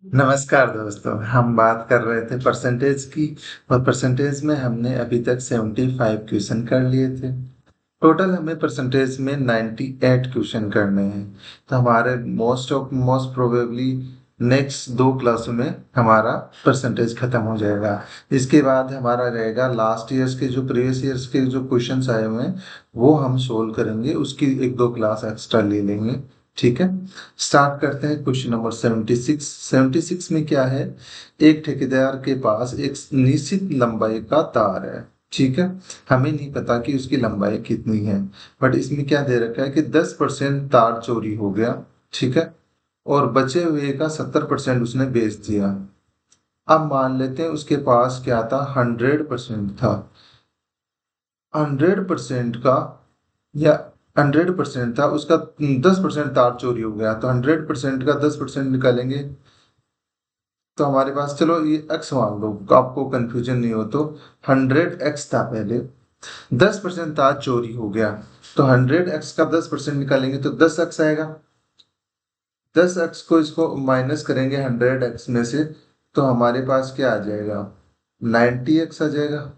नमस्कार दोस्तों, हम बात कर रहे थे परसेंटेज की। और परसेंटेज में हमने अभी तक 75 क्वेश्चन कर लिए थे। टोटल हमें परसेंटेज में 98 क्वेश्चन करने हैं। तो हमारे मोस्ट प्रोबेबली नेक्स्ट 2 क्लासों में हमारा परसेंटेज खत्म हो जाएगा। इसके बाद हमारा रहेगा लास्ट ईयर्स के जो प्रीवियस ईयर्स के जो क्वेश्चंस आए हुए हैं वो हम सोल्व करेंगे, उसकी 1-2 क्लास एक्स्ट्रा ले लेंगे। ठीक है। स्टार्ट करते हैं क्वेश्चन नंबर 76। 76 में क्या है? एक ठेकेदार के पास एक निश्चित लंबाई का तार है। ठीक है। हमें नहीं पता कि उसकी लंबाई कितनी है, बट इसमें क्या दे रखा है कि 10% तार चोरी हो गया। ठीक है। और बचे हुए का 70% उसने बेच दिया। अब मान लेते हैं उसके पास क्या था, 100% था। 100% का, या 100% था उसका, 10% तार चोरी हो गया, तो 100% का 10% निकालेंगे। तो हमारे पास, चलो ये एक्स मान लो, आपको कंफ्यूजन नहीं हो तो। 100x था पहले, 10% तार चोरी हो गया, तो 100x का 10% निकालेंगे तो 10x आएगा। 10x को इसको माइनस करेंगे 100x में से, तो हमारे पास क्या आ जाएगा, 90x आ जाएगा।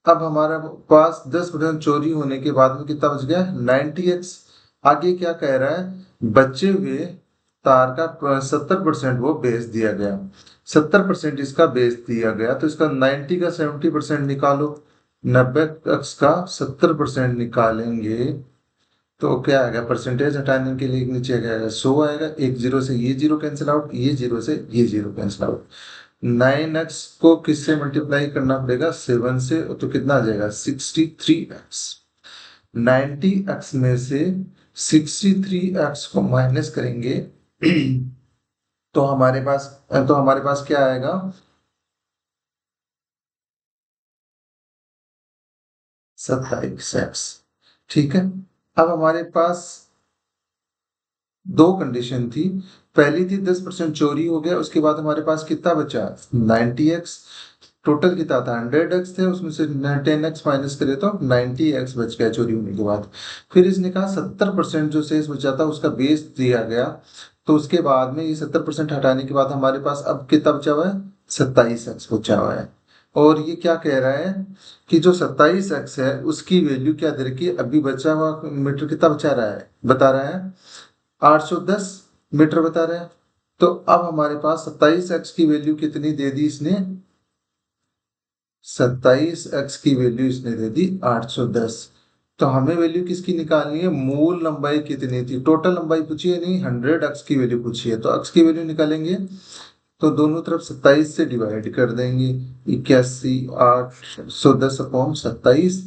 अब हमारा पास 10% चोरी होने के बाद में कितना बच गया, 90x। आगे क्या कह रहा है, बचे हुए तार का 70% वो बेच दिया गया। 70% इसका बेच दिया गया, तो इसका 90 का 70% निकालो। 90x का 70% निकालेंगे तो क्या आएगा, परसेंटेज हटाने के लिए नीचे क्या आएगा, 100 आएगा। एक जीरो से ये जीरो कैंसिल आउट, ये जीरो से ये जीरो कैंसिल आउट। 9x को किससे मल्टीप्लाई करना पड़ेगा, 7 से, तो कितना आ जाएगा, 63x। 90x में से 63x को माइनस करेंगे तो हमारे पास क्या आएगा, 27x। ठीक है। अब हमारे पास दो कंडीशन थी। पहली थी 10% चोरी हो गया, उसके बाद हमारे पास कितना बचा, 90x। टोटल कितना था, 100x थे, उसमें से 10x माइनस करे तो 90x बच गया चोरी होने के बाद। फिर इसने कहा 70% जो शेष बचा था उसका बेच दिया गया, तो उसके बाद में ये 70% हटाने के बाद हमारे पास अब कितना बचा हुआ है, 27x बचा हुआ है। और ये क्या कह रहा है कि जो 27x है उसकी वैल्यू क्या दे रखी है, अभी बचा हुआ मीटर कितना बचा रहा है, बता रहा है 810 मीटर बता रहे हैं। तो अब हमारे पास 27x की वैल्यू कितनी दे दी इसने, 27x की वैल्यू इसने दे दी 810। तो हमें वैल्यू किसकी निकालनी है, मूल लंबाई कितनी थी, टोटल लंबाई पूछी है नहीं, 100x की वैल्यू पूछी है, तो x की वैल्यू निकालेंगे। तो दोनों तरफ 27 से डिवाइड कर देंगे, 81 810 अपॉन 27।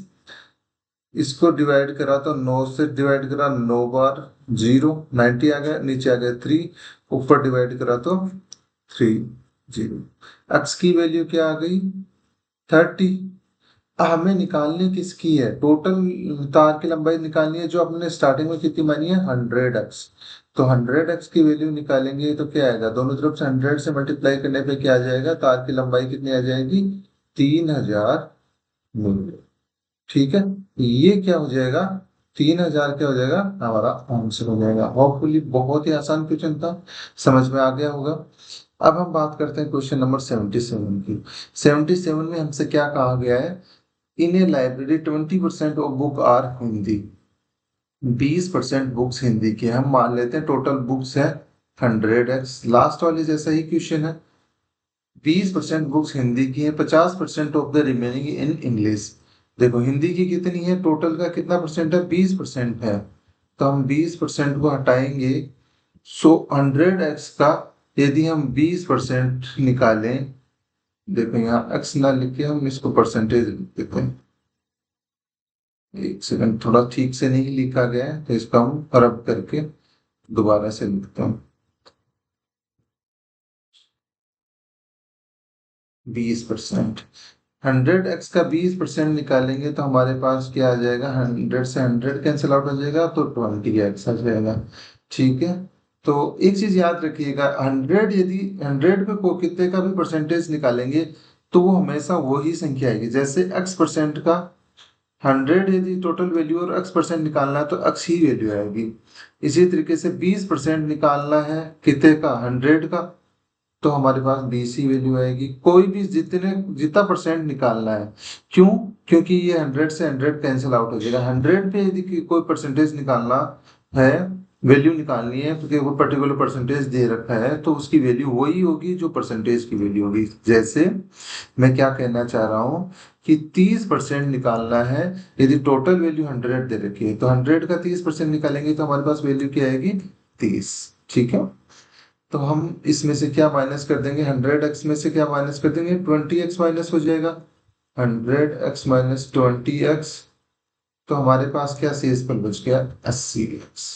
इसको डिवाइड करा तो 9 से डिवाइड करा, 9 बार जीरो, 90 आ गया, नीचे आ गया 3, ऊपर डिवाइड करा तो 30। एक्स की वैल्यू क्या आ गई, 30। हमें निकालनी किसकी है, टोटल तार की लंबाई निकालनी है, जो आपने स्टार्टिंग में कितनी मानी है, 100x। तो 100x की वैल्यू निकालेंगे तो क्या आएगा, दोनों तरफ से 100 से मल्टीप्लाई करने पे क्या आ जाएगा, तार की लंबाई कितनी आ जाएगी, 3000 मीटर। ठीक है। ये क्या हो जाएगा, 3000 क्या हो जाएगा, हमारा आंसर हो जाएगा। होपफुली बहुत ही आसान क्वेश्चन था, समझ में आ गया होगा। अब हम बात करते हैं क्वेश्चन नंबर 77 की। 77 में हमसे क्या कहा गया है, in a library 20% of book are Hindi. 20% books Hindi की हैं। हम मान लेते हैं टोटल बुक्स है 100x, लास्ट वाले जैसा ही क्वेश्चन है। 20% बुक्स हिंदी की है, 50% of the remaining in English. देखो हिंदी की कितनी है, टोटल का कितना परसेंट है, 20% है। तो हम 20% को हटाएंगे, सो 100x का यदि हम 20% निकालें, देखो यहाँ एक्स ना लिखे हम इसको परसेंटेज लिख देते हैं। एक सेकंड, थोड़ा ठीक से नहीं लिखा गया है तो इसको हम रब करके दोबारा से लिखते हैं। 20%, 100x का 20% निकालेंगे तो हमारे पास क्या आ जाएगा, 100 से 100 कैंसिल आउट हो जाएगा, तो 20x आ जाएगा। ठीक है। तो एक चीज याद रखिएगा, 100 यदि 100 पे को कितने का भी परसेंटेज निकालेंगे तो वो हमेशा वही संख्या आएगी। जैसे x% का 100 यदि टोटल वैल्यू और x% निकालना है तो x ही वैल्यू आएगी। इसी तरीके से 20% निकालना है कितने का, 100 का, तो हमारे पास BC वैल्यू आएगी। कोई भी जितना परसेंट निकालना है, क्यों? क्योंकि ये 100 से 100 कैंसिल आउट हो जाएगा। 100 पे यदि कोई परसेंटेज निकालना है, वैल्यू निकालनी है, क्योंकि वो पर्टिकुलर परसेंटेज दे रखा है, तो उसकी वैल्यू वही होगी जो परसेंटेज की वैल्यू होगी। जैसे मैं क्या कहना चाह रहा हूँ कि 30% निकालना है, यदि टोटल वैल्यू 100 दे रखी है, तो 100 का 30% निकालेंगे तो हमारे पास वैल्यू क्या आएगी? 30। ठीक है, तो हम इसमें से क्या माइनस कर देंगे? 100x में से क्या माइनस कर देंगे? 20x माइनस हो जाएगा। 100x माइनस 20x, तो हमारे पास क्या शेष पर बच गया? 80x।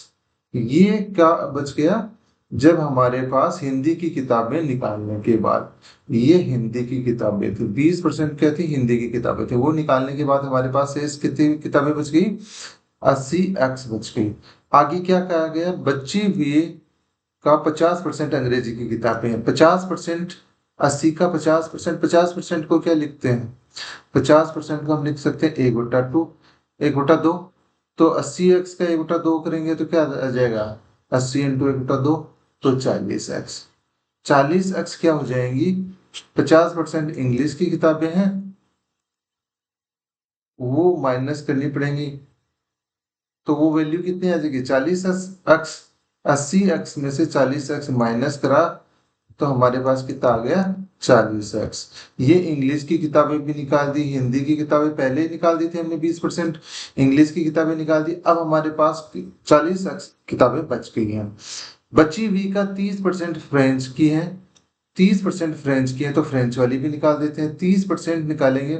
ये क्या बच गया? जब हमारे पास हिंदी की किताबें निकालने के बाद, ये हिंदी की किताबें थी, 20% क्या थी? हिंदी की किताबें थी। वो निकालने के बाद हमारे पास शेष कितनी किताबें बच गई? 80x बच गई। आगे क्या कहा गया? बची हुई का 50% अंग्रेजी की किताबें हैं। 50%, 80 का 50%, 50% को क्या लिखते हैं? 50% को हम लिख सकते हैं 1/2, 1/2। तो 80x का 1/2 करेंगे तो क्या आ जाएगा? 80 इंटू 1/2, तो 40x। 40x क्या हो जाएंगी? 50% इंग्लिश की किताबें हैं, वो माइनस करनी पड़ेंगी, तो वो वैल्यू कितनी आ जाएगी? 40x। 80x में से 40x माइनस करा तो हमारे पास कितना आ गया? 40x। ये इंग्लिश की किताबें भी निकाल दी, हिंदी की किताबें पहले ही निकाल दी थी हमने 20%, इंग्लिश की किताबें निकाल दी। अब हमारे पास 40x किताबें बच गई हैं। बची हुई का 30% फ्रेंच की है, 30% फ्रेंच की है, तो फ्रेंच वाली भी निकाल देते हैं। 30% निकालेंगे,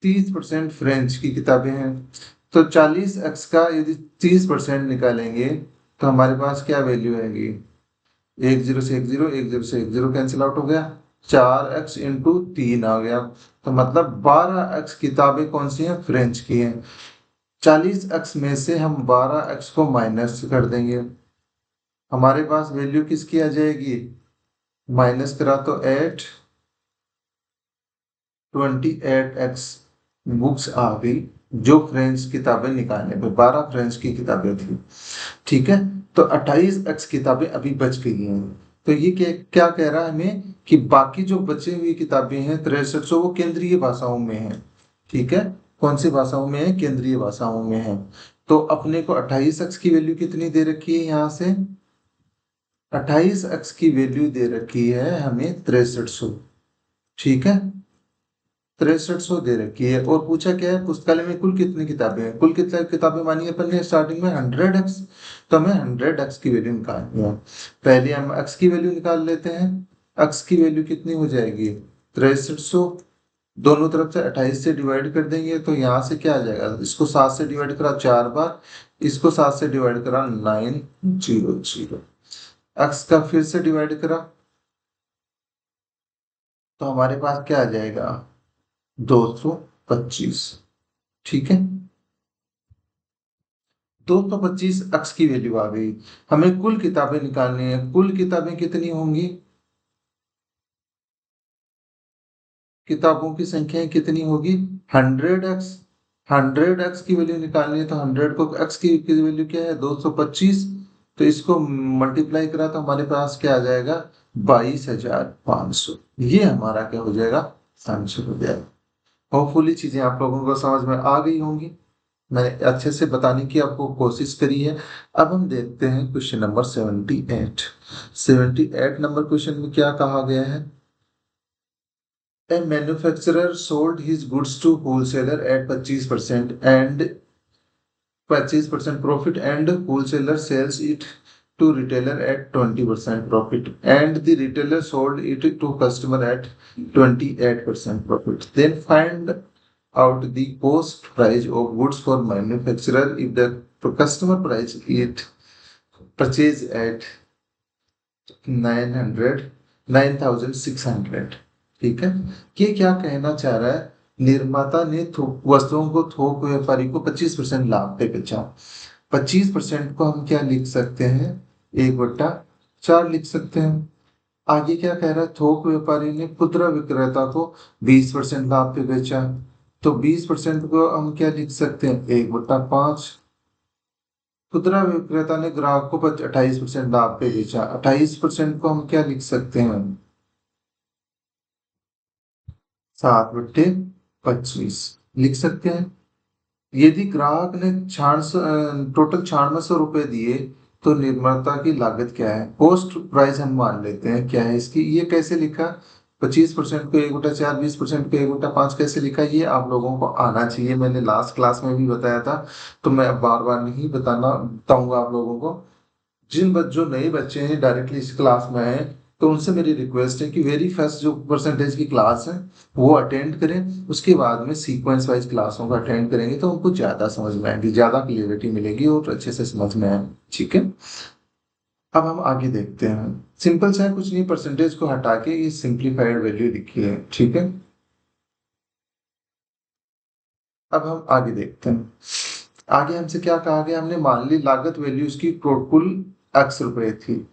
30% फ्रेंच की किताबें हैं, तो 40x का यदि 30% निकालेंगे तो हमारे पास क्या वैल्यू आएगी? 10 से 10, 10 कैंसिल आउट हो गया, 4x इंटू 3 आ गया। तो मतलब 12x किताबें कौन सी हैं? फ्रेंच की हैं। 40x में से हम 12x को माइनस कर देंगे, हमारे पास वैल्यू किसकी आ जाएगी? माइनस करा तो 28x बुक्स आ गई, जो फ्रेंच किताबें निकालने पे 12 फ्रेंच की किताबें थी। ठीक है, तो 28x किताबें अभी बच गई हैं। तो ये क्या क्या कह रहा है हमें कि बाकी जो बची हुई किताबें हैं 6300, वो केंद्रीय भाषाओं में हैं। ठीक है, कौन सी भाषाओं में है? केंद्रीय भाषाओं में है। तो अपने को 28x की वैल्यू कितनी दे रखी है? यहाँ से 28x की वैल्यू दे रखी है हमें 6300। ठीक है, 6300 दे रखी है, और पूछा क्या है? पुस्तकालय में कुल कितनी किताबें हैं? कुल कितनी किताबें मानी अपन ने स्टार्टिंग में? 100x। तो हमें 100x की वैल्यू निकालनी है। पहले हम x की वैल्यू निकाल लेते हैं। x की वैल्यू कितनी हो जाएगी? 6300। दोनों तरफ से 28 से डिवाइड कर देंगे, तो यहाँ से क्या आ जाएगा? इसको 7 से डिवाइड करा 4 बार, इसको 7 से डिवाइड करा 900। x का फिर से डिवाइड करा, तो हमारे पास क्या आ जाएगा? 225। ठीक है, 225 अक्स की वैल्यू आ गई। हमें कुल किताबें निकालनी है। कुल किताबें कितनी होंगी? किताबों की संख्या कितनी होगी? 100x। 100x की वैल्यू निकालनी है, तो 100 को x की वैल्यू क्या है? 225। तो इसको मल्टीप्लाई करा तो हमारे पास क्या आ जाएगा? 22,500। ये हमारा क्या हो जाएगा? आंसर हो जाएगा। होपफुली चीजें आप लोगों को समझ में आ गई होंगी, मैंने अच्छे से बताने की आपको कोशिश करी है। अब हम देखते हैं क्वेश्चन नंबर 78। 78 नंबर क्वेश्चन में क्या कहा गया है? A manufacturer sold his goods to wholesaler at 25% profit, and wholesaler sells it to retailer at 20% profit, and the retailer sold it to customer at 28% profit. Then find out the cost price of goods for manufacturer if the customer price it purchase at 900 9600। ठीक है, ये क्या कहना चाह रहा है? निर्माता ने वस्तुओं को थोक व्यापारी को 25% लाभ पे बेचा। 25% को हम क्या लिख सकते हैं? 1/4 लिख सकते हैं। आगे क्या कह रहा है? थोक व्यापारी ने खुदरा विक्रेता को 20% लाभ पे बेचा, तो 20% को हम क्या लिख सकते हैं? 1/5। खुदरा विक्रेता ने ग्राहक को 28% लाभ पे बेचा। 28% को हम क्या लिख सकते हैं? 7/25 लिख सकते हैं। यदि ग्राहक ने टोटल 96 रुपए दिए तो निर्माता की लागत क्या है? कॉस्ट प्राइस हम मान लेते हैं क्या है इसकी। ये कैसे लिखा? 25% को 1/4, 20% को 1/5 कैसे लिखा? ये आप लोगों को आना चाहिए। मैंने लास्ट क्लास में भी बताया था, तो मैं अब बार बार नहीं बताऊंगा आप लोगों को। जो नए बच्चे हैं डायरेक्टली इस क्लास में आए, तो उनसे मेरी रिक्वेस्ट है कि वेरी फर्स्ट जो परसेंटेज की क्लास है वो अटेंड करें। उसके बाद में सीक्वेंस वाइज क्लासों को अटेंड करेंगे तो उनको ज्यादा समझ में आएगी, ज्यादा क्लियरिटी मिलेगी और अच्छे से समझ में आए। ठीक है, अब हम आगे देखते हैं। सिंपल सा है, कुछ नहीं, परसेंटेज को हटा के ये सिंप्लीफाइड वैल्यू लिखी है। ठीक है, अब हम आगे देखते हैं। आगे हमसे क्या कहा गया? हमने मान ली लागत वैल्यू इसकी कुल x रुपए थी।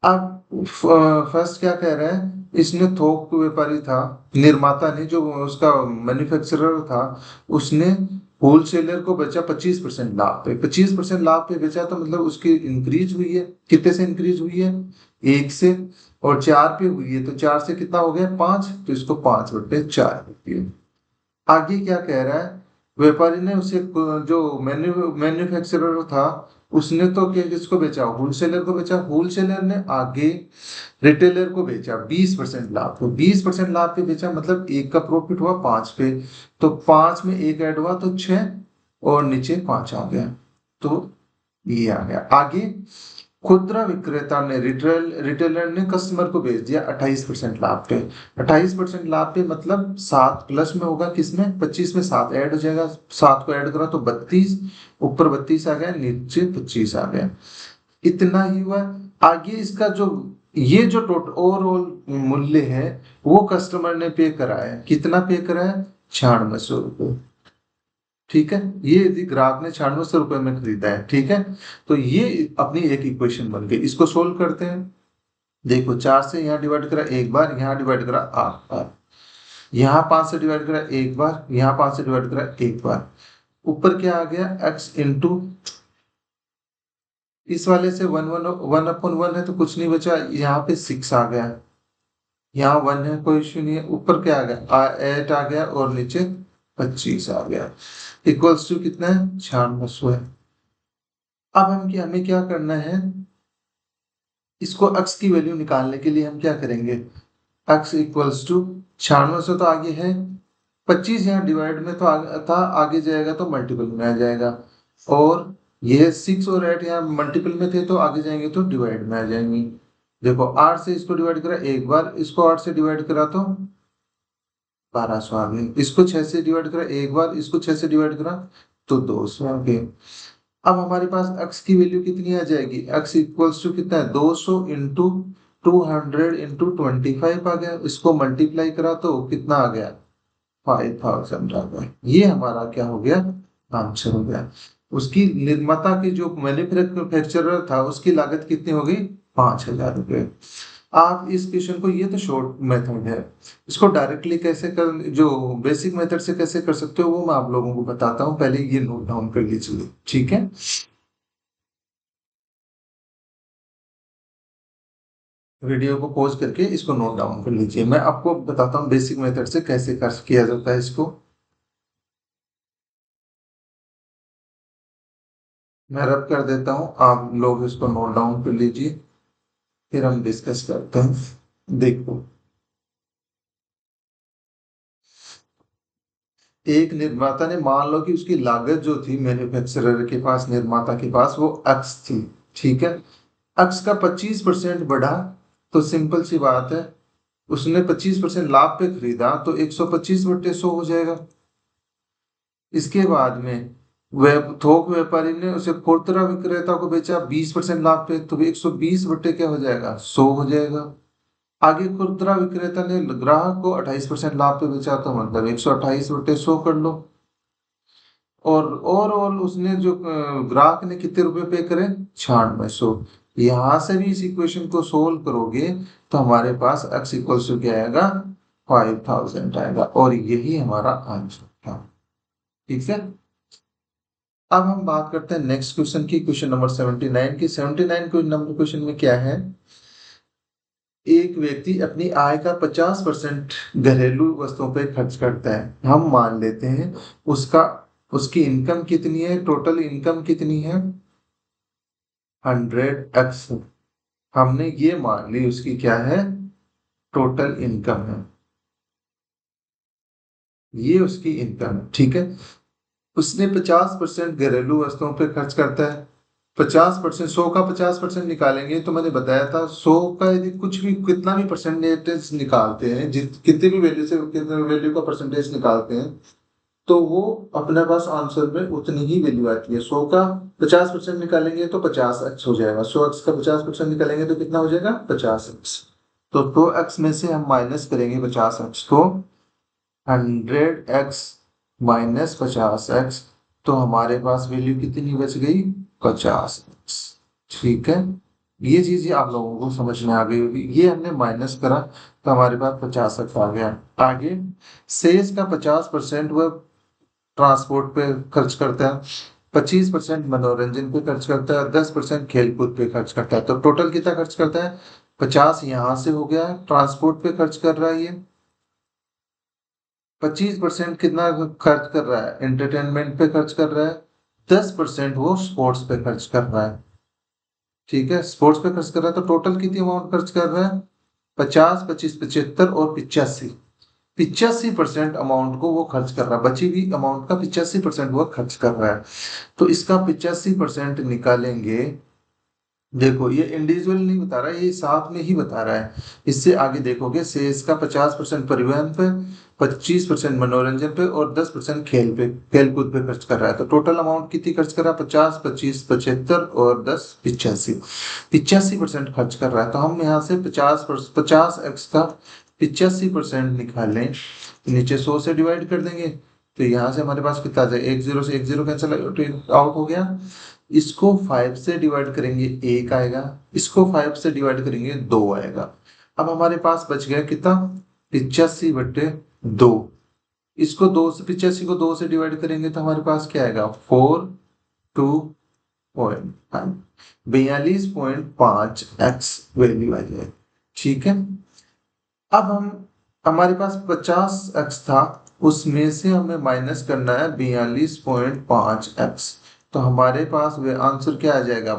अब फर्स्ट क्या कह रहे हैं? इसने थोक व्यापारी था, निर्माता ने, जो उसका मैन्युफैक्चरर था, उसने होलसेलर को बेचा 25% लाभ पे। 25% लाभ पे बेचा तो मतलब उसकी इंक्रीज हुई है। कितने से इंक्रीज हुई है? 1 से। और 4 पे हुई है, तो 4 से कितना हो गया? 5। तो इसको 5/4 होती है। आगे क्या कह रहा है? व्यापारी ने उसे जो मैन्युफैक्चरर था, उसने तो क्या किसको बेचा? होलसेलर को बेचा। होलसेलर ने आगे रिटेलर को बेचा 20% लाभ। तो 20% लाभ पे बेचा, मतलब एक का प्रॉफिट हुआ 5 पे। तो 5 में एक ऐड हुआ तो 6, और नीचे 5 आ गया। तो ये आ गया। आगे खुदरा विक्रेता ने रिटेलर ने कस्टमर को बेच दिया 28% लाभ पे। 28% लाभ पे मतलब 7 प्लस में होगा, किसमें? 25 में 7 ऐड हो जाएगा। 7 को ऐड करा तो 32, ऊपर 32 आ गया, नीचे 25 आ गया। इतना ही हुआ। आगे इसका जो ये जो टोटल ओवरऑल मूल्य है वो कस्टमर ने पे करा है। कितना पे करा है? 9600 रुपये। ठीक है, ये यदि ग्राहक ने 9600 रुपये में खरीदा है। ठीक है, तो ये अपनी एक इक्वेशन बन गई। इसको सोल्व करते हैं। देखो, 4 से यहाँ डिवाइड करा एक बार, यहाँ डिवाइड करा 8 बार, यहाँ 5 से डिवाइड करा एक बार, यहाँ 5 से डिवाइड करा एक बार। ऊपर क्या आ गया? x इंटू, इस वाले से 1/1 है तो कुछ नहीं बचा, यहाँ पे 6 आ गया, यहाँ 1 है, कोई इश्यू नहीं है। ऊपर क्या आ गया? 8 आ गया, और नीचे 25 आ गया। इक्वल्स टू कितना है? 9600 है। अब हमें क्या करना है? इसको x की वैल्यू निकालने के लिए हम क्या करेंगे? x इक्वल्स टू 9600 तो आगे है, 25 यहाँ डिवाइड में तो था, आगे जाएगा तो मल्टीपल में आ जाएगा। और ये 6 और 8 यहाँ मल्टीपल में थे तो आगे जाएंगे तो डिवाइड में आ जाएंगे। देखो, 8 से इसको डिवाइड करा एक बार, इसको 8 से डिवाइड करा तो 1200 आ गए। इसको 6 से डिवाइड करा एक बार, इसको 6 से डिवाइड करा तो 200 आ गए। अब हमारे पास x की वैल्यू कितनी आ जाएगी? x इक्वल्स टू कितना है? 200 इंटू 200 इंटू 25 आ गया। इसको मल्टीप्लाई करा तो कितना आ गया? 5000 आ गया। ये हमारा क्या हो गया? आंसर हो गया। उसकी निर्माता की जो मैन्युफैक्चरर था उसकी लागत कितनी हो गई? 5000 रुपये। आप इस क्वेश्चन को, ये तो शॉर्ट मेथड है, इसको डायरेक्टली कैसे कर, जो बेसिक मेथड से कैसे कर सकते हो वो मैं आप लोगों को बताता हूँ। पहले ये नोट डाउन कर लीजिए। ठीक है, वीडियो को पॉज करके इसको नोट डाउन कर लीजिए। मैं आपको बताता हूँ बेसिक मेथड से कैसे कर किया जाता है इसको। मैं रब कर देता हूँ, आप लोग इसको नोट डाउन कर लीजिए, फिर हम डिस्कस करते हैं। देखो, एक निर्माता ने, मान लो कि उसकी लागत जो थी मैन्युफैक्चरर के पास, निर्माता के पास, वो एक्स थी। ठीक है, एक्स का 25% बढ़ा, तो सिंपल सी बात है, उसने 25% लाभ पे खरीदा तो 125/100 हो जाएगा। इसके बाद में थोक व्यापारी ने उसे खुदरा विक्रेता को बेचा 20% लाभ पे, तो 120 क्या हो जाएगा? 100 हो जाएगा। आगे खुदरा विक्रेता ने ग्राहक को 28% लाभ पे बेचा, तो मतलब 128/100 कर लो। और ओवरऑल उसने जो ग्राहक ने कितने रुपए पे करे? 9600। यहां से भी इस इक्वेशन को सोल्व करोगे तो हमारे पास x इक्वल्स टू क्या आएगा? 5000 आएगा, और यही हमारा आंसर था। ठीक है। अब हम बात करते हैं नेक्स्ट क्वेश्चन की, क्वेश्चन नंबर 79 की। 79 को नंबर क्वेश्चन में क्या है, एक व्यक्ति अपनी आय का 50% घरेलू वस्तुओं पर खर्च करता है। हम मान लेते हैं उसका उसकी इनकम कितनी है, टोटल इनकम कितनी है, 100x। हमने ये मान ली उसकी क्या है, टोटल इनकम है, ये उसकी इनकम है, ठीक है। उसने 50% घरेलू वस्तुओं पे खर्च करता है। 50%, 100 का 50% निकालेंगे तो मैंने बताया था 100 का यदि कुछ भी कितना भी परसेंटेज निकालते हैं, कितनी भी वैल्यू से कितने वैल्यू का परसेंटेज निकालते हैं, तो वो अपने पास आंसर में उतनी ही वैल्यू आती है। 100 का 50% निकालेंगे तो 50x हो जाएगा, 100x का 50% निकालेंगे तो कितना हो जाएगा, 50x। तो 2x में से हम माइनस करेंगे 50x को, 100x माइनस 50x, तो हमारे पास वैल्यू कितनी बच गई, 50x। ठीक है, ये चीज आप लोगों को समझ में आ गई होगी। ये हमने माइनस करा तो हमारे पास 50x आ गया। आगे शेष का 50% वह ट्रांसपोर्ट पे खर्च करता है, 25% मनोरंजन पे खर्च करता है, 10% खेलकूद पे खर्च करता है। तो टोटल कितना खर्च करता है, 50 यहां से हो गया, ट्रांसपोर्ट पे खर्च कर रहा है ये। 25% कितना खर्च कर रहा है, एंटरटेनमेंट पे खर्च कर रहा है। 10% वो स्पोर्ट्स पे खर्च कर रहा है। ठीक है, स्पोर्ट्स पे खर्च कर रहा है, तो टोटल कितनी अमाउंट खर्च कर रहा है, 50, 25, 75 और 85। 85% अमाउंट को वो खर्च कर रहा है, बची हुई अमाउंट का 85% वो खर्च कर रहा है। तो इसका 85% निकालेंगे। देखो ये इंडिविजुअल नहीं बता रहा है, ये साथ में ही बता रहा है। इससे आगे देखोगे, शेष का 50% परिवहन पे, 25% मनोरंजन पे और 10% खेलकूद पे खर्च कर रहा है। तो टोटल अमाउंट कितनी खर्च कर रहा है, 50, 25, 75 और 10, 85। 85% खर्च कर रहा है। तो हम यहाँ से 50x का 85% निकालें, नीचे 100 से डिवाइड कर देंगे, तो यहाँ से हमारे पास कितना आ जाए, एक जीरो से एक जीरो कैंसिल आउट हो गया। इसको 5 से डिवाइड करेंगे, एक आएगा। इसको 5 से डिवाइड करेंगे, दो आएगा। अब हमारे पास बच गया कितना, 85/2। इसको 85 को 2 से डिवाइड करेंगे तो हमारे पास क्या आएगा, 42.5, 42.5x वैल्यू आ जाए। ठीक है, अब हम हमारे पास 50x था, उसमें से हमें माइनस करना है 42.5x। तो हमारे पास वे आंसर क्या आ जाएगा,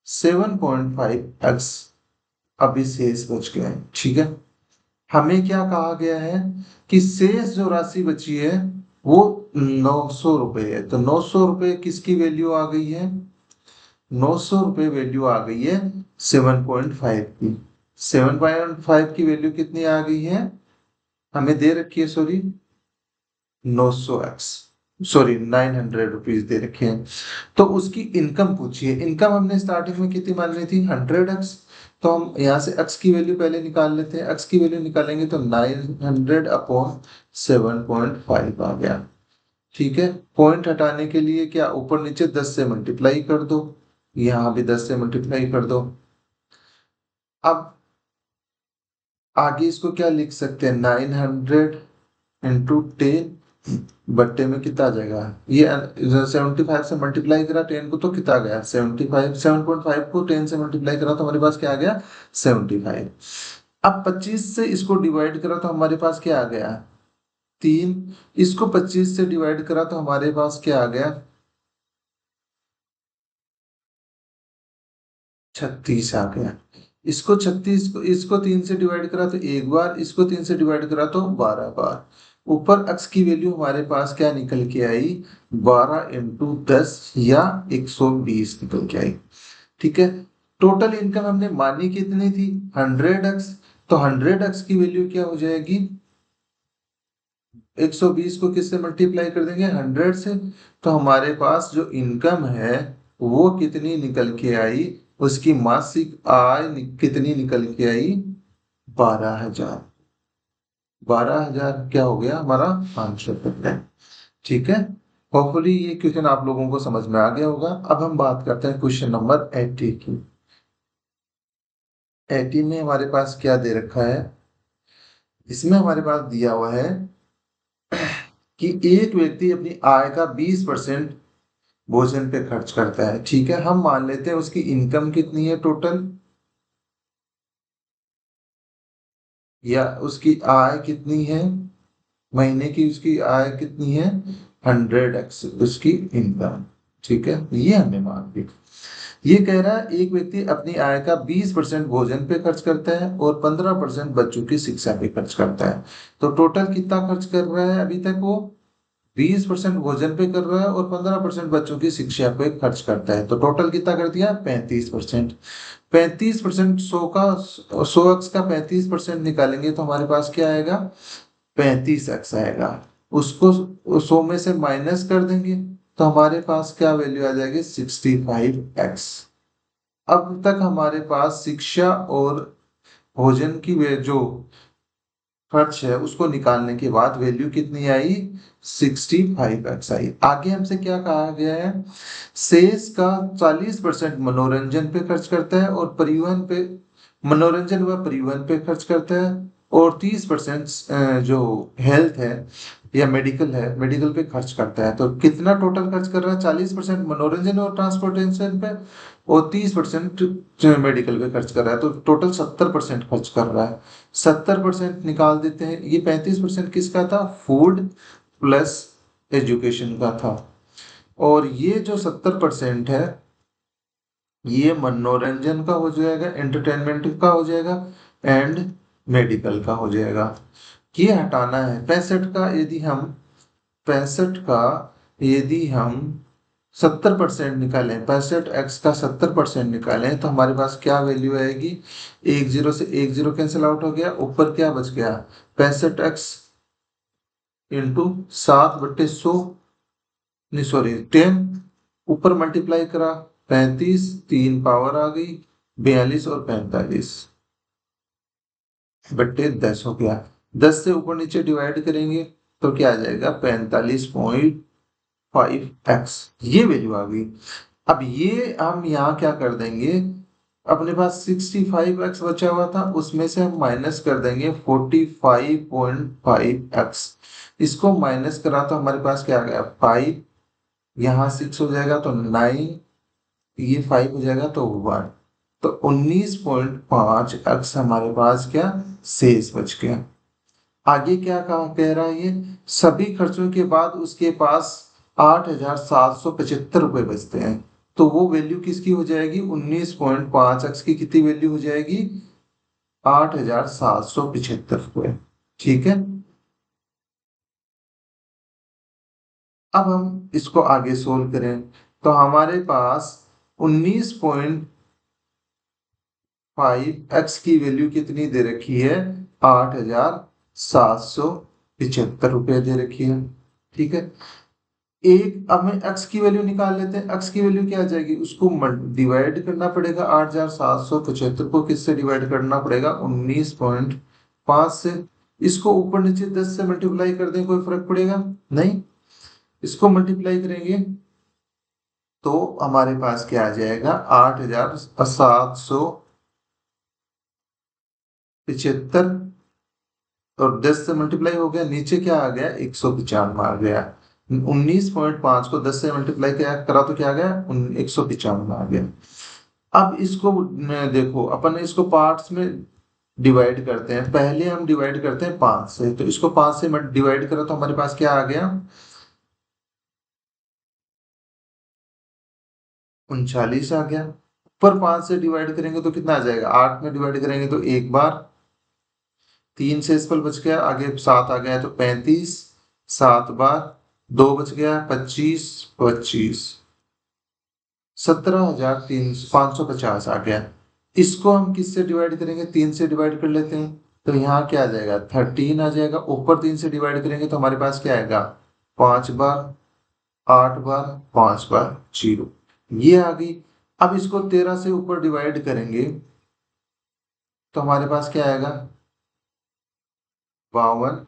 7.5x अभी शेष बच गए हैं। ठीक है, हमें क्या कहा गया है कि शेष जो राशि बची है वो 900 रुपये है। तो 900 रुपये किसकी वैल्यू आ गई है, 900 रुपये वैल्यू आ गई है 7.5 की। 7.5 की वैल्यू कितनी आ गई है, हमें दे रखी है, सॉरी 900x, सॉरी 900 रुपीज दे रखे हैं। तो उसकी इनकम पूछिए, इनकम हमने स्टार्टिंग में कितनी मान ली थी, 100x। तो हम यहाँ से x की वैल्यू पहले निकाल लेते हैं, x की वैल्यू निकालेंगे तो 900/7.5 आ गया। ठीक है, पॉइंट हटाने के लिए क्या, ऊपर नीचे 10 से मल्टीप्लाई कर दो, यहाँ भी 10 से मल्टीप्लाई कर दो। अब आगे इसको क्या लिख सकते हैं, 900 × 10 बट्टे में कितना आ जाएगा, ये 75 से मल्टीप्लाई करा 10 को तो कितना आ गया, 75। 7.5 को 10 से मल्टीप्लाई करा तो हमारे पास क्या आ गया, 75। अब 25 से इसको डिवाइड करा तो हमारे पास क्या आ गया, 3। इसको 25 से डिवाइड करा तो हमारे पास क्या आ गया, 36 आ गया। इसको 36 को इसको 3 से डिवाइड करा तो एक बार, इसको 3 से डिवाइड करा तो 12 बार। ऊपर x की वैल्यू हमारे पास क्या निकल के आई, 12 × 10 या 120 निकल के आई। ठीक है, टोटल इनकम हमने मानी कितनी थी, 100x। तो 100x की वैल्यू क्या हो जाएगी, 120 को किससे मल्टीप्लाई कर देंगे, 100 से। तो हमारे पास जो इनकम है वो कितनी निकल के आई, उसकी मासिक आय कितनी निकल के आई, 12,000। 12,000 क्या हो गया हमारा आंसर। ठीक है, होपफुली ये क्वेश्चन आप लोगों को समझ में आ गया होगा। अब हम बात करते हैं क्वेश्चन नंबर 80 की। 80 में हमारे पास क्या दे रखा है, इसमें हमारे पास दिया हुआ है कि एक व्यक्ति अपनी आय का 20% भोजन पे खर्च करता है। ठीक है, हम मान लेते हैं उसकी इनकम कितनी है टोटल, या उसकी आय कितनी है, महीने की उसकी आय कितनी है, 100x उसकी इनकम। ठीक है, ये हमने मान ली। ये कह रहा है एक व्यक्ति अपनी आय का 20% भोजन पे खर्च करता है और 15% बच्चों की शिक्षा पे खर्च करता है। तो टोटल कितना खर्च कर रहा है अभी तक वो, 20% भोजन पे कर रहा है और 15% बच्चों की शिक्षा पे खर्च करता है। तो टोटल कितना कर दिया, 35%। 35% 100 का 35% निकालेंगे तो हमारे पास क्या आएगा, 35x आएगा। उसको 100 में से माइनस कर देंगे तो हमारे पास क्या वैल्यू आ जाएगी, 65x। अब तक हमारे पास शिक्षा और भोजन की जो खर्च है उसको निकालने के बाद वैल्यू कितनी आई, 65x आई। आगे हमसे क्या कहा गया है, शेष का 40% मनोरंजन पे खर्च करता है और परिवहन पे, मनोरंजन व परिवहन पे खर्च करता है, और 30% जो हेल्थ है या मेडिकल है, मेडिकल पे खर्च करता है। तो कितना टोटल खर्च कर रहा है, 40% मनोरंजन और ट्रांसपोर्टेशन पे और 30% मेडिकल पे खर्च कर रहा है। तो टोटल 70% खर्च कर रहा है। 70% निकाल देते हैं। ये 35% किसका था, फूड प्लस एजुकेशन का था। और ये जो 70% है ये मनोरंजन का हो जाएगा, एंटरटेनमेंट का हो जाएगा एंड मेडिकल का हो जाएगा। ये हटाना है 65 का। यदि हम 65 का यदि हम 70% निकालें, 65x का 70% निकालें तो हमारे पास क्या वैल्यू आएगी, एक जीरो से एक जीरो कैंसिल आउट हो गया, ऊपर क्या बच गया, 65x इंटू 7/100, नहीं सॉरी 10, ऊपर मल्टीप्लाई करा 35, 3 पावर आ गई 42 और 45/10 हो गया। 10 से ऊपर नीचे डिवाइड करेंगे तो क्या आ जाएगा, 45.5x, ये वैल्यू आ गई। अब ये हम यहाँ क्या कर देंगे, अपने पास 65x बचा हुआ था उसमें से हम माइनस कर देंगे 45.5x। इसको माइनस करा तो हमारे पास क्या आ गया, 5, यहाँ 6 हो जाएगा तो 9, ये 5 हो जाएगा तो 1। तो 19.5x हमारे पास क्या शेष बच गया। आगे क्या कहा कह रहा है, ये सभी खर्चों के बाद उसके पास 8,775 रुपए बचते हैं। तो वो वैल्यू किसकी हो जाएगी, 19.5x की कितनी वैल्यू हो जाएगी, 8,775 रुपए। ठीक है, अब हम इसको आगे सोल्व करें तो हमारे पास 19.5x की वैल्यू कितनी दे रखी है, 8,775 रुपये दे रखी है। ठीक है, एक अब हमें x की वैल्यू निकाल लेते हैं। x की वैल्यू क्या आ जाएगी, उसको डिवाइड करना पड़ेगा, 8,775 को किससे डिवाइड करना पड़ेगा, 19.5 से। इसको ऊपर नीचे 10 से मल्टीप्लाई कर दें, कोई फर्क पड़ेगा नहीं। इसको मल्टीप्लाई करेंगे तो हमारे पास क्या आ जाएगा, 8,775 और 10 से मल्टीप्लाई हो गया, नीचे क्या आ गया, 195 आ गया। 19.5 को 10 से मल्टीप्लाई क्या करा तो क्या आ गया, 195 आ गया। अब इसको देखो, अपन इसको पार्ट्स में डिवाइड करते हैं। पहले हम डिवाइड करते हैं 5 से, तो इसको 5 से डिवाइड करो तो हमारे पास क्या आ गया, 39 आ गया। ऊपर 5 से डिवाइड करेंगे तो कितना आ जाएगा, 8 में डिवाइड करेंगे तो एक बार, 3 से इस पर बच गया, आगे 7 आ गया तो 35, 7 बार, 2 बच गया 25, 25, 17,550 आ गया। इसको हम किससे डिवाइड करेंगे, 3 से डिवाइड कर लेते हैं तो यहाँ क्या आ जाएगा, 13 आ जाएगा। ऊपर 3 से डिवाइड करेंगे तो हमारे पास क्या आएगा, 5 बार, 8 बार, 5 बार, 0, ये आ गई। अब इसको 13 से ऊपर डिवाइड करेंगे तो हमारे पास क्या आएगा, 52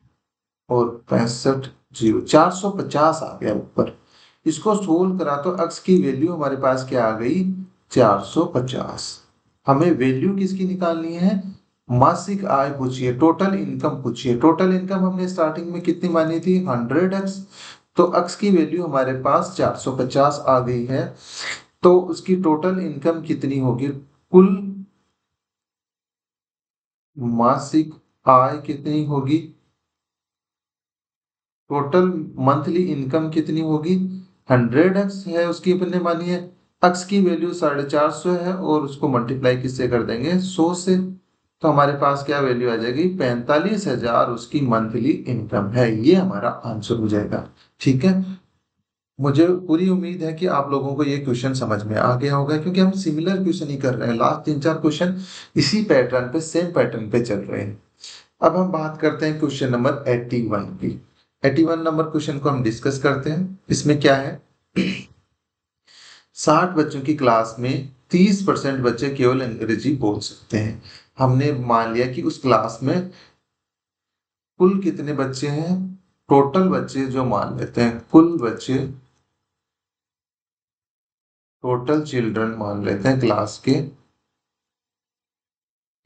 और 65, 0, 450 आ गया ऊपर। इसको सोल्व करा तो x की वैल्यू हमारे पास क्या आ गई, 450। हमें वैल्यू किसकी निकालनी है, मासिक आय पूछिए, टोटल इनकम पूछिए। टोटल इनकम हमने स्टार्टिंग में कितनी मानी थी, 100x। तो x की वैल्यू हमारे पास 450 आ गई है। तो उसकी टोटल इनकम कितनी होगी, कुल मासिक आय कितनी होगी, टोटल मंथली इनकम कितनी होगी, 100x है उसकी अपने मानी है। x की वैल्यू 450 है और उसको मल्टीप्लाई किससे कर देंगे, 100 से। तो हमारे पास क्या वैल्यू आ जाएगी, 45,000 उसकी मंथली इनकम है। ये हमारा आंसर हो जाएगा। ठीक है, मुझे पूरी उम्मीद है कि आप लोगों को ये क्वेश्चन समझ में आ गया होगा, क्योंकि हम सिमिलर क्वेश्चन ही कर रहे हैं। लास्ट 3-4 क्वेश्चन इसी पैटर्न पे, सेम पैटर्न पे चल रहे हैं। अब हम बात करते हैं क्वेश्चन नंबर 81 की। 81 नंबर क्वेश्चन को हम डिस्कस करते हैं। इसमें क्या है, 60 बच्चों की क्लास में 30% बच्चे केवल अंग्रेजी बोल सकते हैं। हमने मान लिया कि उस क्लास में कुल कितने बच्चे हैं, टोटल बच्चे जो मान लेते हैं, कुल बच्चे, टोटल चिल्ड्रन मान लेते हैं क्लास के,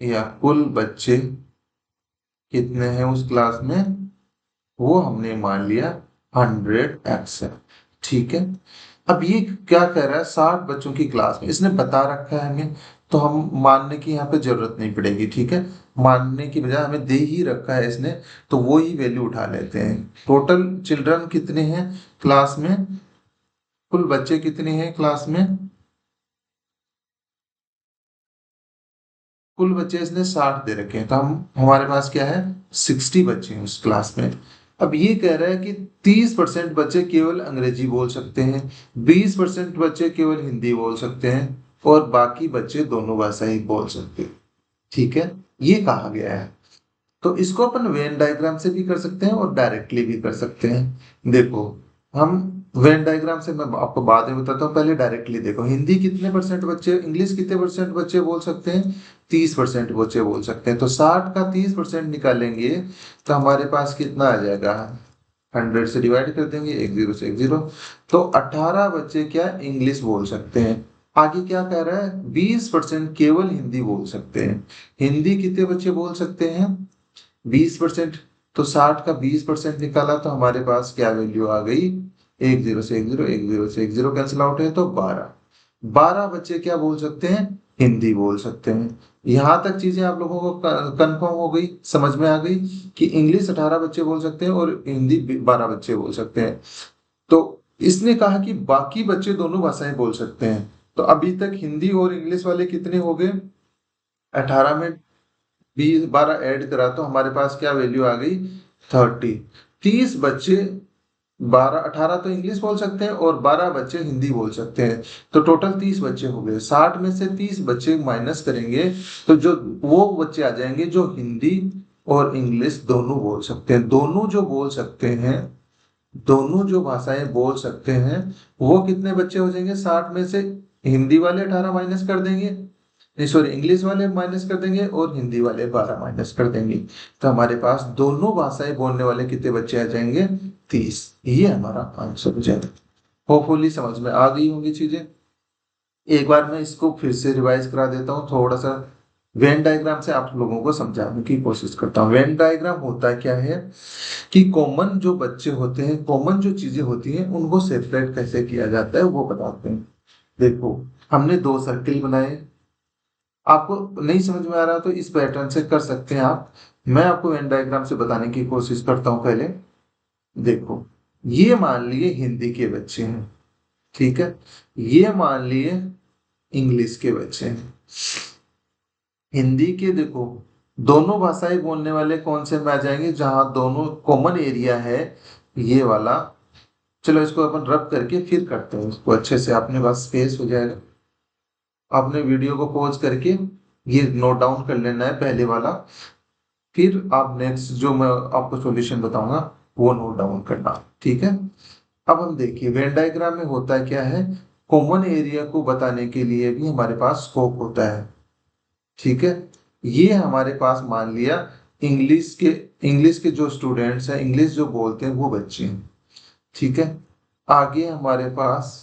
या कुल बच्चे कितने हैं उस क्लास में, वो हमने मान लिया 100x है। ठीक है, अब ये क्या कह रहा है, 60 बच्चों की क्लास में इसने बता रखा है हमें, तो हम मानने की यहाँ पे जरूरत नहीं पड़ेगी। ठीक है, मानने की बजाय हमें दे ही रखा है इसने, तो वो ही वैल्यू उठा लेते हैं। टोटल चिल्ड्रन कितने हैं क्लास में, कुल बच्चे कितने हैं क्लास में, कुल बच्चे इसने 60 दे रखे हैं, तो हम हमारे पास क्या है, 60 बच्चे हैं उस क्लास में। अब ये कह रहा है कि 30% बच्चे केवल अंग्रेजी बोल सकते हैं, 20% बच्चे केवल हिंदी बोल सकते हैं, और बाकी बच्चे दोनों भाषा ही बोल सकते हैं। ठीक है, ये कहा गया है। तो इसको अपन वेन डायग्राम से भी कर सकते हैं और डायरेक्टली भी कर सकते हैं। देखो, हम वेन डायग्राम से मैं आपको बाद में बताता हूँ, पहले डायरेक्टली देखो। हिंदी कितने परसेंट बच्चे, इंग्लिश कितने परसेंट बच्चे बोल सकते हैं, 30% बच्चे बोल सकते हैं। तो 60 का 30% निकालेंगे तो हमारे पास कितना आ जाएगा, 100 से डिवाइड कर देंगे, एक जीरो से एक जीरो। तो 18 बच्चे क्या इंग्लिश बोल सकते हैं। आगे क्या कह रहा है, 20% केवल हिंदी बोल सकते हैं। हिंदी कितने बच्चे बोल सकते हैं, 20%। तो 60 का 20% निकाला तो हमारे पास क्या वैल्यू आ गई, एक जीरो से एक जीरो, एक जीरो से एक जीरो कैंसिल आउट है, तो 12। 12 बच्चे क्या बोल सकते हैं, हिंदी बोल सकते हैं। यहां तक चीजें आप लोगों को कंफर्म हो गई, समझ में आ गई कि इंग्लिश 18 बच्चे बोल सकते हैं और हिंदी 12 बच्चे बोल सकते हैं। तो इसने कहा कि बाकी बच्चे दोनों भाषाएं बोल सकते हैं। तो अभी तक हिंदी और इंग्लिश वाले कितने हो गए, 18 में 20 12 ऐड करा तो हमारे पास क्या वैल्यू आ गई, 30। 30 बच्चे, 18 तो इंग्लिश बोल सकते हैं और 12 बच्चे हिंदी बोल सकते हैं। तो टोटल 30 बच्चे हो गए। 60 में से 30 बच्चे माइनस करेंगे तो जो वो बच्चे आ जाएंगे जो हिंदी और इंग्लिश दोनों बोल सकते हैं। दोनों जो बोल सकते हैं, दोनों जो भाषाएं बोल सकते हैं, वो कितने बच्चे हो जाएंगे, 60 में से हिंदी वाले 18 माइनस कर देंगे, नहीं सॉरी, इंग्लिश वाले माइनस कर देंगे और हिंदी वाले 12 माइनस कर देंगे। तो हमारे पास दोनों भाषाएं बोलने वाले कितने बच्चे आ जाएंगे, 30। ये हमारा आंसर हो जाएगा। होपफुली समझ में आ गई होंगी चीजें। एक बार मैं इसको फिर से रिवाइज करा देता हूँ थोड़ा सा। वेन डायग्राम से आप लोगों को समझाने की कोशिश करता हूँ। वेन डायग्राम होता क्या है कि कॉमन जो बच्चे होते हैं, कॉमन जो चीजें होती हैं, उनको सेपरेट कैसे किया जाता है वो बताते हैं। देखो, हमने दो सर्किल बनाए। आपको नहीं समझ में आ रहा तो इस पैटर्न से कर सकते हैं आप। मैं आपको वेन डायग्राम से बताने की कोशिश करता हूं। पहले देखो, ये मान लिए हिंदी के बच्चे हैं, ठीक है, ये मान लिए इंग्लिश के बच्चे हैं। हिंदी के देखो, दोनों भाषाएं बोलने वाले कौन से में आ जाएंगे, जहां दोनों कॉमन एरिया है, ये वाला। चलो इसको अपन रब करके फिर करते हैं इसको अच्छे से, अपने पास स्पेस हो जाएगा। आपने वीडियो को पॉज करके ये नोट डाउन कर लेना है पहले वाला, फिर आप नेक्स्ट जो मैं आपको सॉल्यूशन बताऊंगा वो नोट डाउन करना। ठीक है, अब हम देखिए वेन डायग्राम में होता क्या है, कॉमन एरिया को बताने के लिए भी हमारे पास स्कोप होता है। ठीक है, ये हमारे पास मान लिया इंग्लिश के जो स्टूडेंट्स हैं, इंग्लिश जो बोलते हैं वो बच्चे हैं। ठीक है, आगे हमारे पास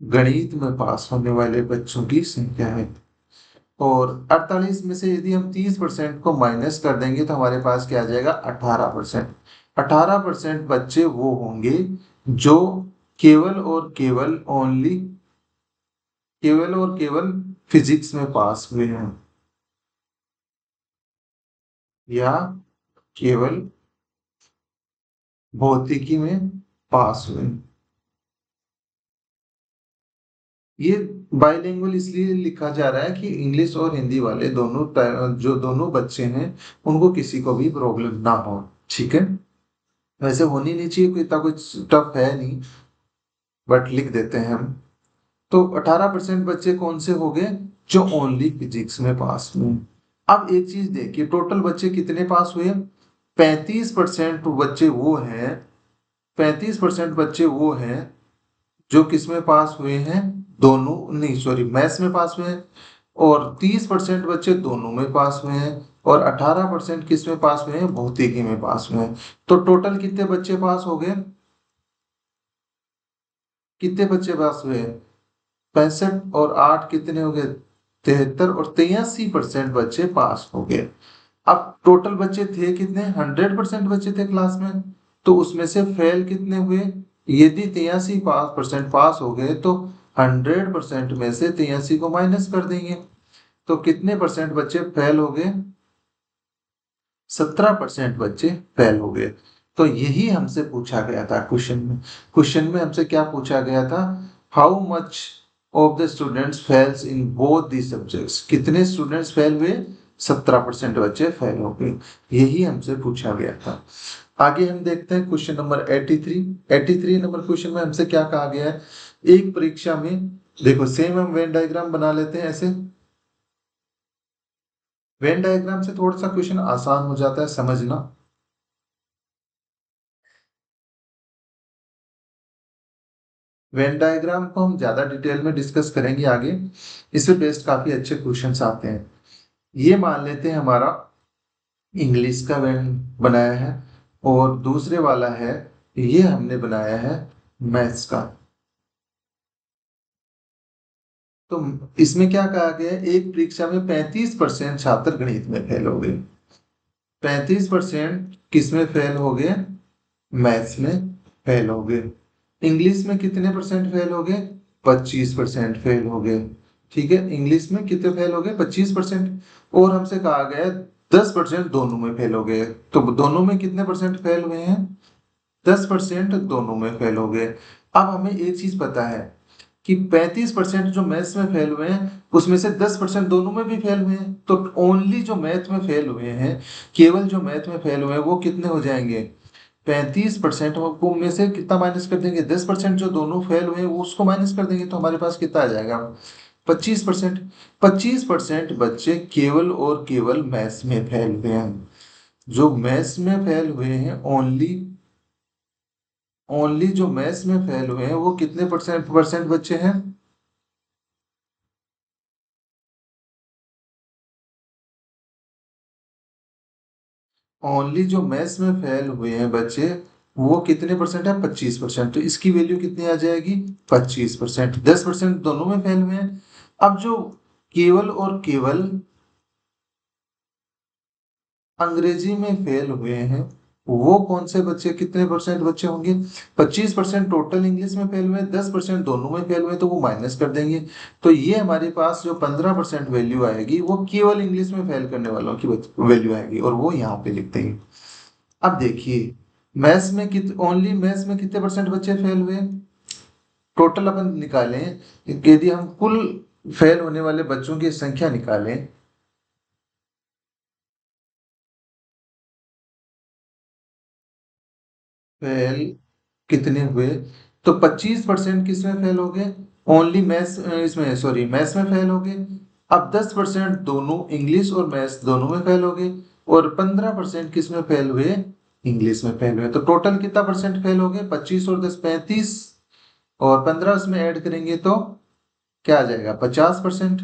गणित में पास होने वाले बच्चों की संख्या है। और 48 में से यदि हम 30% को माइनस कर देंगे तो हमारे पास क्या आ जाएगा, 18%। 18% बच्चे वो होंगे जो केवल और केवल फिजिक्स में पास हुए हैं, या केवल भौतिकी में पास हुए। ये बाइलिंगुअल इसलिए लिखा जा रहा है कि इंग्लिश और हिंदी वाले दोनों जो दोनों बच्चे हैं उनको किसी को भी प्रॉब्लम ना हो। ठीक है, वैसे होनी नहीं चाहिए, कोई इतना कुछ टफ है नहीं, बट लिख देते हैं हम। तो 18% बच्चे कौन से हो गए, जो ओनली फिजिक्स में पास हुए। अब एक चीज देखिए, टोटल बच्चे कितने पास हुए, 35% बच्चे वो हैं, 35% बच्चे वो हैं जो किस में पास हुए हैं, दोनों नहीं सॉरी मैथ्स में पास हुए हैं। और 30% बच्चे दोनों में पास हुए हैं। और 18% किस में पास हुए हैं, भौतिकी में पास हुए हैं। तो टोटल कितने बच्चे पास हो गए, कितने बच्चे पास हुए हैं, 65 और 8 कितने हो गए, 73, और 83% बच्चे पास हो गए। अब टोटल बच्चे थे कितने, 100% बच्चे थे क्लास में, तो उसमें से फेल कितने हुए, यदि 83% पास हो गए तो 100% में से 83 को माइनस कर देंगे, तो कितने परसेंट बच्चे फेल हो गए, 17% बच्चे फेल हो गए। तो यही हमसे पूछा गया था क्वेश्चन में। क्वेश्चन में हमसे क्या पूछा गया था, how much of the students fails in both the subjects, कितने स्टूडेंट्स फेल हुए, 17% बच्चे फेल हो गए। यही हमसे पूछा गया था। आगे हम देखते हैं क्वेश्चन नंबर 83। 83 नंबर क्वेश्चन में हमसे क्या कहा गया है, एक परीक्षा में, देखो सेम हम वेन डायग्राम बना लेते हैं ऐसे। वेन डायग्राम से थोड़ा सा क्वेश्चन आसान हो जाता है समझना। वेन डायग्राम को हम ज्यादा डिटेल में डिस्कस करेंगे आगे, इससे बेस्ड काफी अच्छे क्वेश्चंस आते हैं। ये मान लेते हैं हमारा इंग्लिश का वेन बनाया है, और दूसरे वाला है, ये हमने बनाया है मैथ्स का। तो इसमें क्या कहा गया है, एक परीक्षा में 35% छात्र गणित में फेल हो गए, 35% किस में फेल हो गए, मैथ्स में फेल हो गए। इंग्लिश में कितने परसेंट फेल हो गए, 25% फेल हो गए। ठीक है, इंग्लिश में कितने फेल हो गए, 25%। और हमसे कहा गया है 10% दोनों में फेल हो गए, तो दोनों में कितने परसेंट फेल हुए हैं, 10% दोनों में फेल हो गए। अब हमें एक चीज पता है कि 35% जो मैथ्स में फेल हुए हैं उसमें से 10% दोनों में भी फेल हुए हैं, तो ओनली जो मैथ में फेल हुए हैं, केवल जो मैथ में फेल हुए हैं वो कितने हो जाएंगे, 35%। को में से कितना माइनस कर देंगे, 10% जो दोनों फेल हुए हैं वो उसको माइनस कर देंगे, तो हमारे पास कितना आ जाएगा, 25%। 25% बच्चे केवल और केवल मैथ्स में फेल हुए हैं। जो मैथ्स में फेल हुए हैं, ओनली ओनली जो मैथ्स में फेल हुए हैं वो कितने परसेंट बच्चे हैं, ओनली जो मैथ्स में फेल हुए हैं बच्चे वो कितने परसेंट है, 25%। तो इसकी वैल्यू कितनी आ जाएगी, 25%। 10% दोनों में फेल हुए हैं। अब जो केवल और केवल अंग्रेजी में फेल हुए हैं, वो कौन से बच्चे, कितने परसेंट बच्चे होंगे, 25% टोटल इंग्लिश में फेल हुए, 10% दोनों में फेल हुए, तो वो माइनस कर देंगे। तो ये हमारे पास जो 15% वैल्यू आएगी वो केवल इंग्लिश में फेल करने वालों की वैल्यू आएगी, और वो यहाँ पे लिख देंगे। अब देखिए, मैथ्स में ओनली मैथ्स में कितने परसेंट बच्चे फेल हुए, टोटल अपन निकालें, यदि हम कुल फेल होने वाले बच्चों की संख्या निकालें, फेल कितने हुए, तो 25% किसमें फेल हो गए, ओनली मैथ्स, इसमें सॉरी मैथ्स में फेल हो गए। अब 10% दोनों इंग्लिश और मैथ्स दोनों में फेल हो गए, और 15% किस में फेल हुए, इंग्लिश में फेल हुए। तो टोटल कितना परसेंट फेल हो गए, 25 और 10 35, और 15 उसमें ऐड करेंगे तो क्या आ जाएगा, 50%।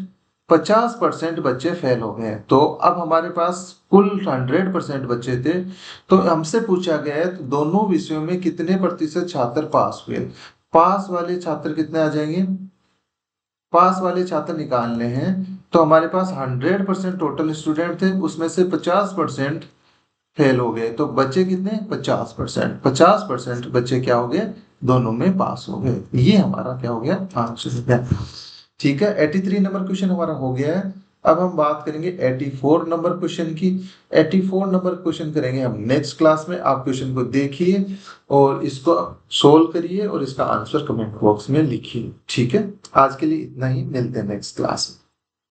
50% बच्चे फेल हो गए, तो अब हमारे पास कुल 100% बच्चे थे। तो हमसे पूछा गया है तो दोनों विषयों में कितने प्रतिशत छात्र पास हुए, पास वाले छात्र कितने आ जाएंगे, पास वाले छात्र निकालने हैं, तो हमारे पास 100% टोटल स्टूडेंट थे, उसमें से 50% फेल हो गए, तो बच्चे कितने? 50%। 50% बच्चे क्या हो गए? दोनों में पास हो गए। ये हमारा क्या हो गया? आंसर हो गया। ठीक है, 83 नंबर क्वेश्चन हमारा हो गया है। अब हम बात करेंगे 84 नंबर क्वेश्चन की। 84 नंबर क्वेश्चन करेंगे हम नेक्स्ट क्लास में। आप क्वेश्चन को देखिए और इसको सोल्व करिए और इसका आंसर कमेंट बॉक्स में लिखिए। ठीक है, आज के लिए इतना ही, मिलते हैं नेक्स्ट क्लास में।